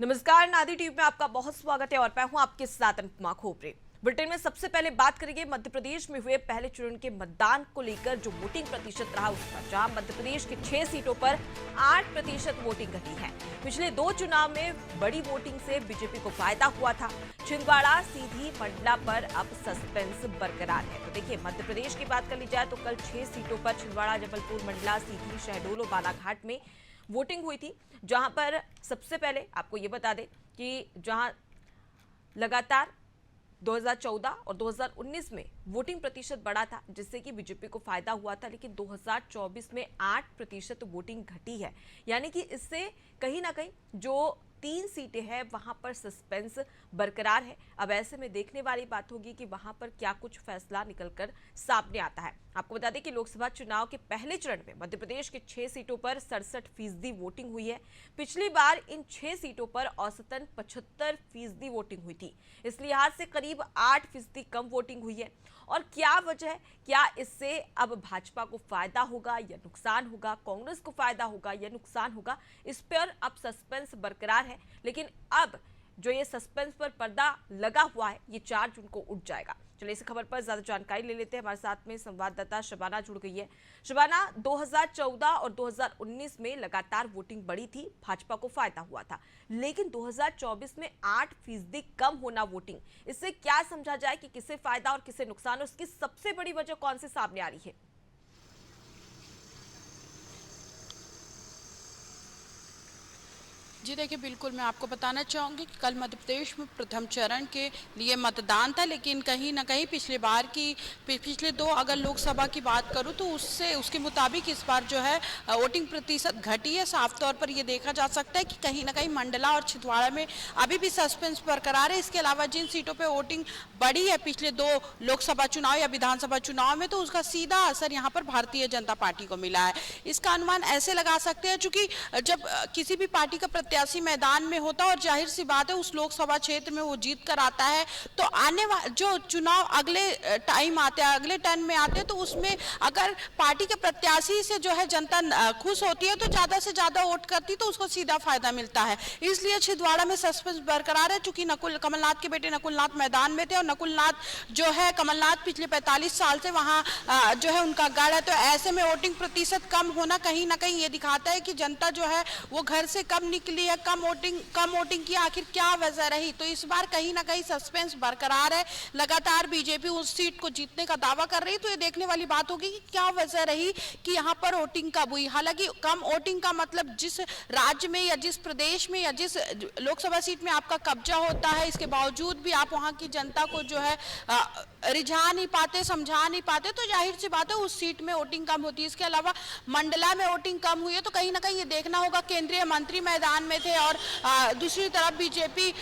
नमस्कार, नादी टीवी में आपका बहुत स्वागत है और मैं हूं आपके साथ अनुपमा खोपरे। बुलेटिन में सबसे पहले बात करेंगे मध्य प्रदेश में हुए पहले चरण के मतदान को लेकर जो वोटिंग प्रतिशत रहा उस पर, जहां मध्य प्रदेश के 6 सीटों पर 8% वोटिंग घटी है। पिछले 2 चुनाव में बड़ी वोटिंग से बीजेपी को फायदा हुआ था। छिंदवाड़ा, सीधी, मंडला पर अब सस्पेंस बरकरार है। तो देखिए, मध्य प्रदेश की बात कर ली जाए तो कल 6 सीटों पर छिंदवाड़ा, जबलपुर, मंडला, सीधी, शहडोल और बालाघाट में वोटिंग हुई थी, जहां पर सबसे पहले आपको ये बता दें कि जहां लगातार 2014 और 2019 में वोटिंग प्रतिशत बढ़ा था, जिससे कि बीजेपी को फायदा हुआ था, लेकिन 2024 में 8% वोटिंग घटी है। यानी कि इससे कहीं ना कहीं जो 3 सीटें हैं वहां पर सस्पेंस बरकरार है। अब ऐसे में देखने वाली बात होगी कि वहां पर क्या कुछ फैसला निकलकर सामने आता है। आपको बता दें कि लोकसभा चुनाव के पहले चरण में मध्य प्रदेश के 6 सीटों पर 67% वोटिंग हुई है। पिछली बार इन 6 सीटों पर औसतन 75% वोटिंग हुई थी। इस लिहाज से करीब 8% कम वोटिंग हुई है। और क्या वजह है? क्या इससे अब भाजपा को फायदा होगा या नुकसान होगा, कांग्रेस को फायदा होगा या नुकसान होगा, इस पर अब सस्पेंस बरकरार है। लेकिन अब जो ये सस्पेंस पर पर्दा लगा हुआ है, ये 4 जून को उठ जाएगा। चलिए इस खबर पर ज्यादा जानकारी ले लेते हैं। हमारे साथ में संवाददाता शबाना जुड़ गई है। शबाना, 2014 और 2019 में लगातार वोटिंग बढ़ी थी, भाजपा को फायदा हुआ था, लेकिन 2024 में 8% कम होना वोटिंग, इससे क्या समझा जाए कि किसे फायदा और किसे नुकसान, और इसकी सबसे बड़ी वजह कौन सी सामने आ रही है? जी देखिए, बिल्कुल मैं आपको बताना चाहूँगी कि कल मध्य प्रदेश में प्रथम चरण के लिए मतदान था, लेकिन कहीं ना कहीं पिछले 2 अगर लोकसभा की बात करूँ तो उसके मुताबिक इस बार जो है वोटिंग प्रतिशत घटी है। साफ तौर पर ये देखा जा सकता है कि कहीं ना कहीं मंडला और छिंदवाड़ा में अभी भी सस्पेंस बरकरार है। इसके अलावा जिन सीटों पर वोटिंग बढ़ी है पिछले 2 लोकसभा चुनाव या विधानसभा चुनाव में, तो उसका सीधा असर यहाँ पर भारतीय जनता पार्टी को मिला है। इसका अनुमान ऐसे लगा सकते हैं, चूंकि जब किसी भी पार्टी का प्रत्याशी मैदान में होता है और जाहिर सी बात है उस लोकसभा क्षेत्र में वो जीत कर आता है, तो आने वाले जो चुनाव अगले टाइम आते हैं, अगले टर्न में आते हैं, तो उसमें अगर पार्टी के प्रत्याशी से जो है जनता खुश होती है तो ज्यादा से ज्यादा वोट करती, तो उसको सीधा फायदा मिलता है। इसलिए छिंदवाड़ा में सस्पेंस बरकरार है, चूंकि कमलनाथ के बेटे नकुलनाथ मैदान में थे और नकुलनाथ जो है कमलनाथ पिछले 45 साल से वहां जो है उनका गढ़ है। तो ऐसे में वोटिंग प्रतिशत कम होना कहीं ना कहीं ये दिखाता है कि जनता जो है वो घर से कम निकली है, कम वोटिंग की। आखिर क्या वजह रही? तो इस बार कहीं ना कहीं सस्पेंस बरकरार है। लगातार बीजेपी उस सीट को जीतने का दावा कर रही, तो ये देखने वाली बात होगी कि क्या वजह रही कि यहाँ पर वोटिंग कब हुई। हालांकि कम वोटिंग का मतलब जिस राज्य में या जिस प्रदेश में या जिस लोकसभा सीट में आपका कब्जा होता है, इसके बावजूद भी आप वहां की जनता को जो है रिझा नहीं पाते, समझा नहीं पाते, तो जाहिर सी बात है उस सीट में वोटिंग कम होती है। इसके अलावा मंडला में वोटिंग कम हुई है, तो कहीं ना कहीं ये देखना होगा, केंद्रीय मंत्री मैदान में थे और दूसरी तरफ बीजेपी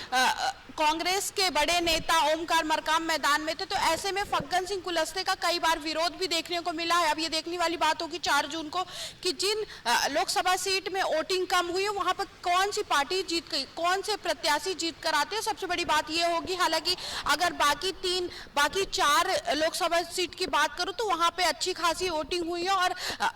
कांग्रेस के बड़े नेता ओमकार मरकाम मैदान में थे, तो ऐसे में फग्गन सिंह कुलस्ते का कई बार विरोध भी देखने को मिला है। अब ये देखने वाली बात होगी 4 जून को कि जिन लोकसभा सीट में वोटिंग कम हुई है वहां पर कौन सी पार्टी जीत गई, कौन से प्रत्याशी जीत कर आते हैं, सबसे बड़ी बात ये होगी। हालांकि अगर बाकी 4 लोकसभा सीट की बात करूं तो वहां पे अच्छी खासी वोटिंग हुई है और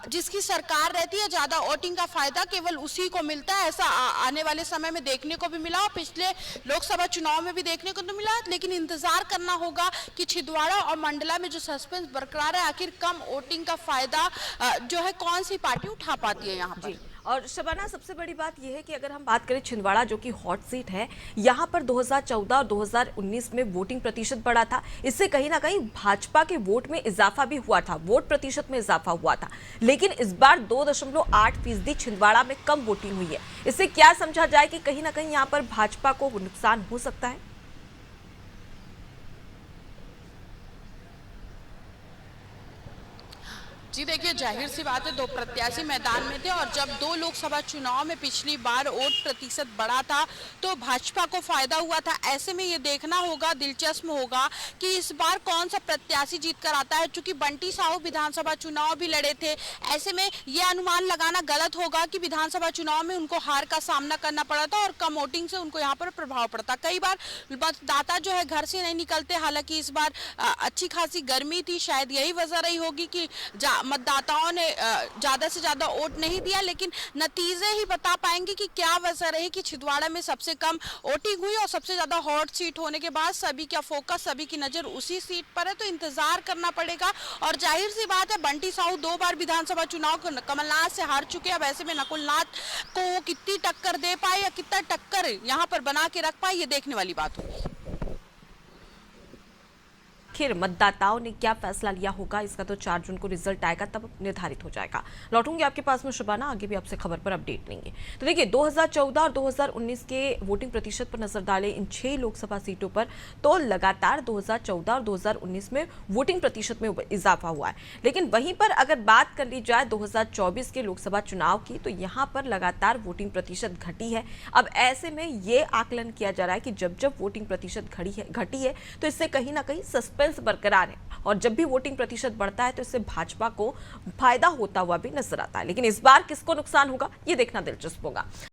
जिसकी सरकार रहती है ज्यादा वोटिंग का फायदा केवल उसी को मिलता है। ऐसा आने वाले समय में देखने को भी मिला और पिछले लोकसभा चुनाव में भी देखने को तो मिला। लेकिन इंतजार करना होगा कि छिंदवाड़ा और मंडला में जो सस्पेंस बरकरार है, आखिर कम वोटिंग का फायदा जो है कौन सी पार्टी उठा पाती है यहाँ पर। और शबाना, सबसे बड़ी बात यह है कि अगर हम बात करें छिंदवाड़ा, जो कि हॉट सीट है, यहाँ पर 2014 और 2019 में वोटिंग प्रतिशत बढ़ा था। इससे कहीं ना कहीं भाजपा के वोट में इजाफा भी हुआ था, वोट प्रतिशत में इजाफा हुआ था। लेकिन इस बार 2.8% छिंदवाड़ा में कम वोटिंग हुई है। इससे क्या समझा जाए कि कहीं ना कहीं यहाँ पर भाजपा को नुकसान हो सकता है? जी देखिए, जाहिर सी बात है 2 प्रत्याशी मैदान में थे और जब 2 लोकसभा चुनाव में पिछली बार वोट प्रतिशत बढ़ा था तो भाजपा को फायदा हुआ था। ऐसे में ये देखना होगा, दिलचस्प होगा कि इस बार कौन सा प्रत्याशी जीत कर आता है। चूंकि बंटी साहू विधानसभा चुनाव भी लड़े थे, ऐसे में ये अनुमान लगाना गलत होगा कि विधानसभा चुनाव में उनको हार का सामना करना पड़ा था और कम वोटिंग से उनको यहाँ पर प्रभाव पड़ता। कई बार मतदाता जो है घर से नहीं निकलते। हालांकि इस बार अच्छी खासी गर्मी थी, शायद यही वजह रही होगी कि मतदाताओं ने ज्यादा से ज्यादा वोट नहीं दिया, लेकिन नतीजे ही बता पाएंगे कि क्या वजह रही कि छिंदवाड़ा में सबसे कम वोटिंग हुई और सबसे ज्यादा हॉट सीट होने के बाद सभी का फोकस, सभी की नजर उसी सीट पर है। तो इंतजार करना पड़ेगा और जाहिर सी बात है बंटी साहू 2 बार विधानसभा चुनाव कमलनाथ से हार चुके हैं। अब ऐसे में नकुलनाथ को वो कितनी टक्कर दे पाए या कितना टक्कर यहाँ पर बना के रख पाए, ये देखने वाली बात होगी। आखिर मतदाताओं ने क्या फैसला लिया होगा, इसका तो 4 जून को रिजल्ट आएगा, तब निर्धारित हो जाएगा। लौटूंगी आपके पास में शबाना, आगे भी आपसे खबर पर अपडेट लेंगे। तो देखिए 2014 और 2019 के वोटिंग प्रतिशत पर नजर डालें इन 6 लोकसभा सीटों पर, तो लगातार 2014 और 2019 में वोटिंग प्रतिशत में इजाफा हुआ है। लेकिन वहीं पर अगर बात कर ली जाए 2024 के लोकसभा चुनाव की, तो यहाँ पर लगातार वोटिंग प्रतिशत घटी है। अब ऐसे में ये आकलन किया जा रहा है कि जब जब वोटिंग प्रतिशत घटी है तो इससे कहीं ना कहीं सस्पेंस बरकरार है, और जब भी वोटिंग प्रतिशत बढ़ता है तो इससे भाजपा को फायदा होता हुआ भी नजर आता है। लेकिन इस बार किसको नुकसान होगा, ये देखना दिलचस्प होगा।